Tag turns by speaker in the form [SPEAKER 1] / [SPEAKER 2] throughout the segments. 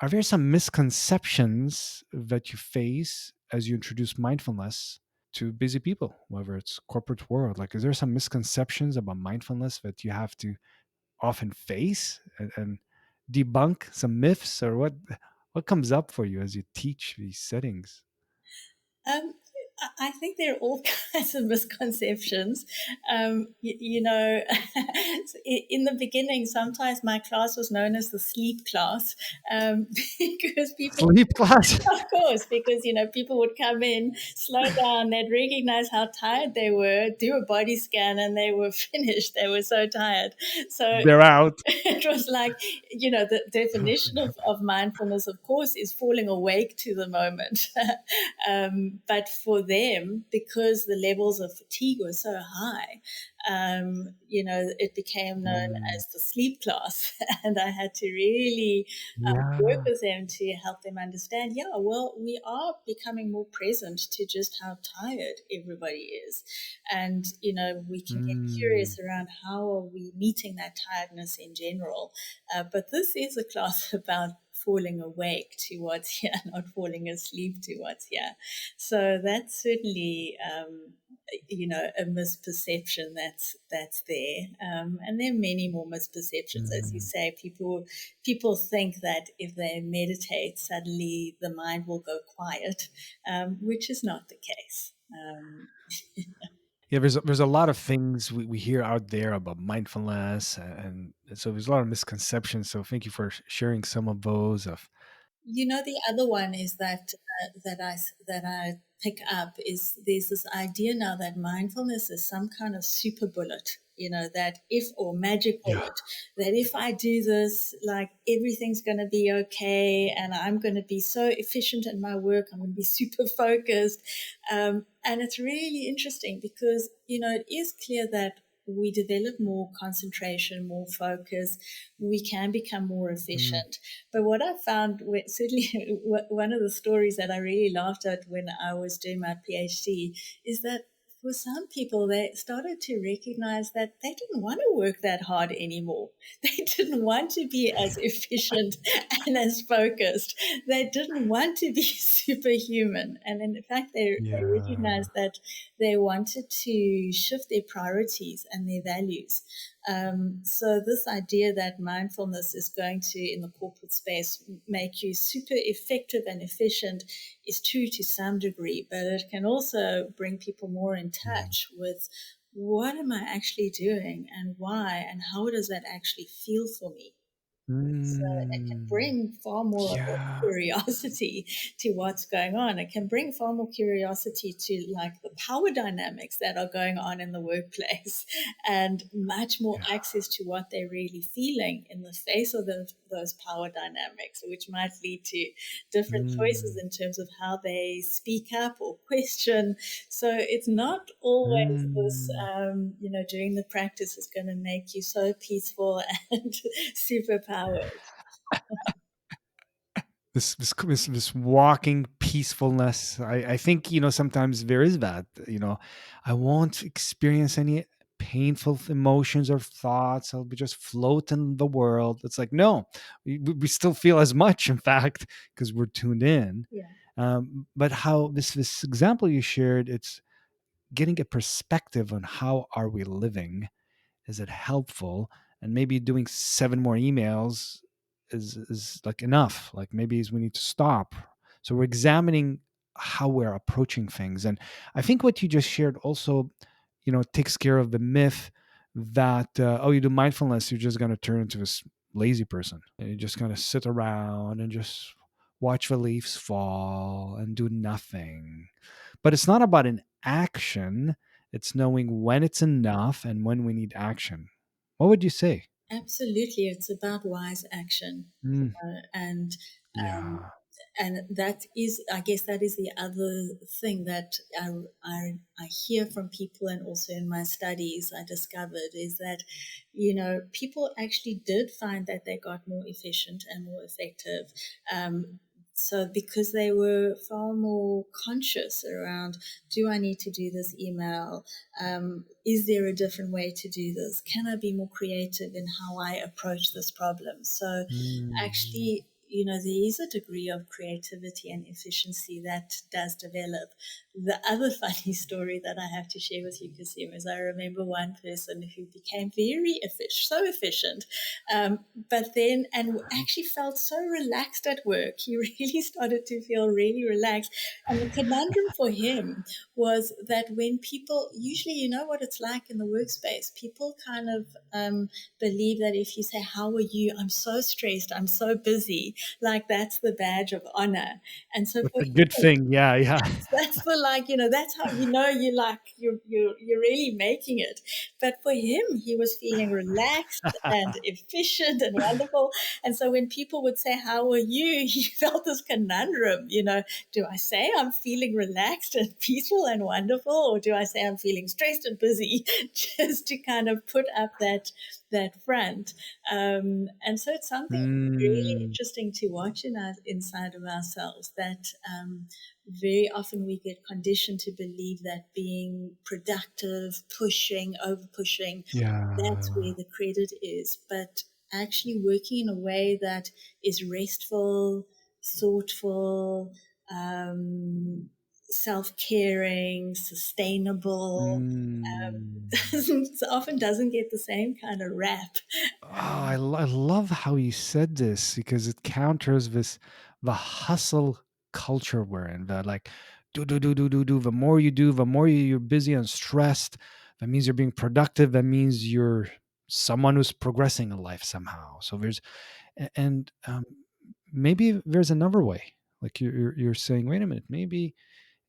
[SPEAKER 1] are there some misconceptions that you face as you introduce mindfulness to busy people, whether it's corporate world? Like, is there some misconceptions about mindfulness that you have to often face and debunk some myths, or what comes up for you as you teach these settings?
[SPEAKER 2] Um, I think there are all kinds of misconceptions. In the beginning, sometimes my class was known as the sleep class, because people,
[SPEAKER 1] Sleep class.
[SPEAKER 2] of course, because people would come in, slow down, they'd recognize how tired they were, do a body scan, and they were finished. They were so tired. So
[SPEAKER 1] They're out.
[SPEAKER 2] it was like, the definition of mindfulness, of course, is falling awake to the moment. But for them, because the levels of fatigue were so high, it became known
[SPEAKER 1] Mm,
[SPEAKER 2] as the sleep class. And I had to really work
[SPEAKER 1] yeah.
[SPEAKER 2] with them to help them understand, yeah, well, we are becoming more present to just how tired everybody is. And, we can get
[SPEAKER 1] Mm,
[SPEAKER 2] curious around how are we meeting that tiredness in general. But this is a class about falling awake to what's here, not falling asleep to what's here. So that's certainly, a misperception that's there, and there are many more misperceptions, as you
[SPEAKER 1] mm.
[SPEAKER 2] say. People think that if they meditate, suddenly the mind will go quiet, which is not the case.
[SPEAKER 1] Yeah, there's a lot of things we hear out there about mindfulness, and so there's a lot of misconceptions. So thank you for sharing some of those. Of
[SPEAKER 2] The other one is that I pick up is there's this idea now that mindfulness is some kind of super bullet. That if or magic
[SPEAKER 1] yeah,
[SPEAKER 2] bullet, that if I do this, like everything's going to be okay, and I'm going to be so efficient in my work. I'm going to be super focused, and it's really interesting because it is clear that we develop more concentration, more focus, we can become more
[SPEAKER 1] mm,
[SPEAKER 2] efficient. But what I found, certainly one of the stories that I really laughed at when I was doing my PhD, is that for some people, they started to recognize that they didn't want to work that hard anymore. They didn't want to be as efficient and as focused. They didn't want to be superhuman. And in fact, they
[SPEAKER 1] yeah.
[SPEAKER 2] recognized that they wanted to shift their priorities and their values. So this idea that mindfulness is going to, in the corporate space, make you super effective and efficient is true to some degree, but it can also bring people more in
[SPEAKER 1] Mm,
[SPEAKER 2] touch with what am I actually doing and why, and how does that actually feel for me? So it can
[SPEAKER 1] mm,
[SPEAKER 2] bring far more of a
[SPEAKER 1] yeah,
[SPEAKER 2] curiosity to what's going on. It can bring far more curiosity to like the power dynamics that are going on in the workplace and much more
[SPEAKER 1] yeah.
[SPEAKER 2] access to what they're really feeling in the face of those power dynamics, which might lead to different choices
[SPEAKER 1] Mm,
[SPEAKER 2] in terms of how they speak up or question. So it's not always this,
[SPEAKER 1] mm.
[SPEAKER 2] doing the practice is going to make you so peaceful and superpowered.
[SPEAKER 1] This walking peacefulness. I think sometimes there is that. I won't experience any painful emotions or thoughts. I'll be just float in the world. It's like, no, we still feel as much, in fact, because we're tuned in.
[SPEAKER 2] Yeah,
[SPEAKER 1] But how this example you shared, it's getting a perspective on how are we living. Is it helpful? And maybe doing 7 more emails is like enough. Like maybe we need to stop. So we're examining how we're approaching things. And I think what you just shared also, takes care of the myth that oh, you do mindfulness, you're just going to turn into this lazy person. And you're just going to sit around and just watch the leaves fall and do nothing. But it's not about an action, it's knowing when it's enough and when we need action. What would you say?
[SPEAKER 2] absolutely. It's about wise action,
[SPEAKER 1] Mm,
[SPEAKER 2] and um,
[SPEAKER 1] yeah.
[SPEAKER 2] that is, I guess, that is the other thing that I hear from people, and also in my studies, I discovered is that people actually did find that they got more efficient and more effective. So because they were far more conscious around, do I need to do this email? Is there a different way to do this? Can I be more creative in how I approach this problem? So
[SPEAKER 1] Mm,
[SPEAKER 2] actually, there is a degree of creativity and efficiency that does develop. The other funny story that I have to share with you, Kasim, is I remember one person who became very so efficient, but then, and actually felt so relaxed at work. He really started to feel really relaxed. And the conundrum for him was that when people, usually, you know what it's like in the workspace, people kind of believe that if you say, "How are you?" "I'm so stressed, I'm so busy," like that's the badge of honor. And so
[SPEAKER 1] That's
[SPEAKER 2] for
[SPEAKER 1] a good
[SPEAKER 2] him,
[SPEAKER 1] thing. Yeah, yeah.
[SPEAKER 2] that's the, like, that's how you're really making it. But for him, he was feeling relaxed and efficient and wonderful. And so when people would say, "How are you?" he felt this conundrum, do I say I'm feeling relaxed and peaceful and wonderful, or do I say I'm feeling stressed and busy? Just to kind of put up that front. And so it's something really
[SPEAKER 1] Mm,
[SPEAKER 2] interesting to watch inside of ourselves, that very often we get conditioned to believe that being productive, pushing, over pushing, that's
[SPEAKER 1] yeah.
[SPEAKER 2] where the credit is. But actually working in a way that is restful, thoughtful, um, self-caring, sustainable,
[SPEAKER 1] Mm.
[SPEAKER 2] often doesn't get the same kind of rap.
[SPEAKER 1] Oh, I love how you said this because it counters this the hustle culture we're in. The like do. The more you do, the more you're busy and stressed. That means you're being productive. That means you're someone who's progressing in life somehow. So there's and maybe there's another way. Like you're saying, wait a minute, maybe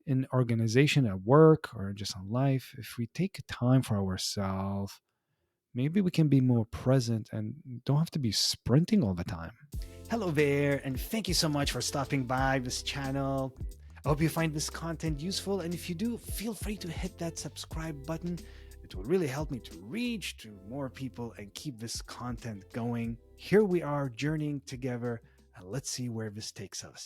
[SPEAKER 1] in organization at work or just in life, if we take time for ourselves, maybe we can be more present and don't have to be sprinting all the time. Hello there, and thank you so much for stopping by this channel. I hope you find this content useful, and if you do, feel free to hit that subscribe button. It will really help me to reach to more people and keep this content going. Here we are journeying together, and let's see where this takes us.